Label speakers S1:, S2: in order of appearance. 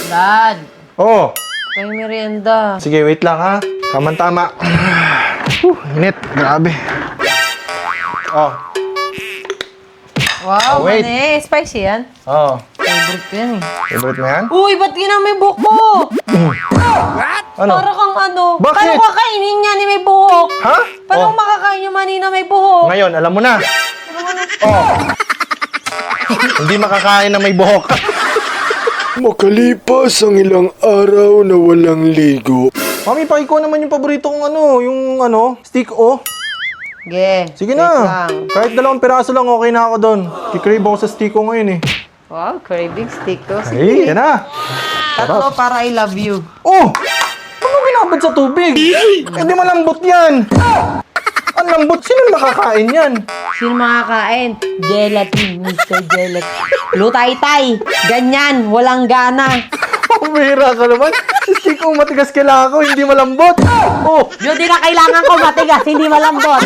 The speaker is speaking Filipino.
S1: Dad,
S2: Oh,
S1: may merienda.
S2: sige, wait lang ha. Tama-tama. Init. Grabe. Oh,
S1: Wow,
S2: wait.
S1: mani. Spicy yan.
S2: oh.
S1: Favorite ko yan eh.
S2: Favorite mo yan?
S1: Uy, ba't yun may buhok mo?
S2: Ano?
S1: Para kang ano?
S2: Bakit?
S1: Paano kakainin niya ni may buhok?
S2: Ha?
S1: Paano
S2: Oh.
S1: makakain yung mani na may buhok?
S2: Ngayon, alam mo na. Oh. Hindi makakain na may buhok.
S3: Makalipas ang ilang araw na walang ligo.
S2: Mami, pakiko naman yung paborito kong stick o.
S1: Ge,
S2: Sige
S1: wait
S2: na.
S1: lang.
S2: Kahit 2 piraso lang, okay na ako doon. Kikrave ako sa stick ko ngayon eh.
S1: Wow, craving stick to.
S2: Ay,
S1: Sige.
S2: yan na.
S1: Tatlo para I love you.
S2: Oh! Ano binabad sa tubig? Hindi malambot yan. Ang lambot, sino makakain yan?
S1: Sino makakain? Gelatin, Mr. Gelatin. Lutay-tay. Ganyan, walang gana.
S2: Pumira ka naman. Stick ko matigas kailangan ko, hindi malambot. Oh!
S1: Yun din na kailangan ko matigas, hindi malambot.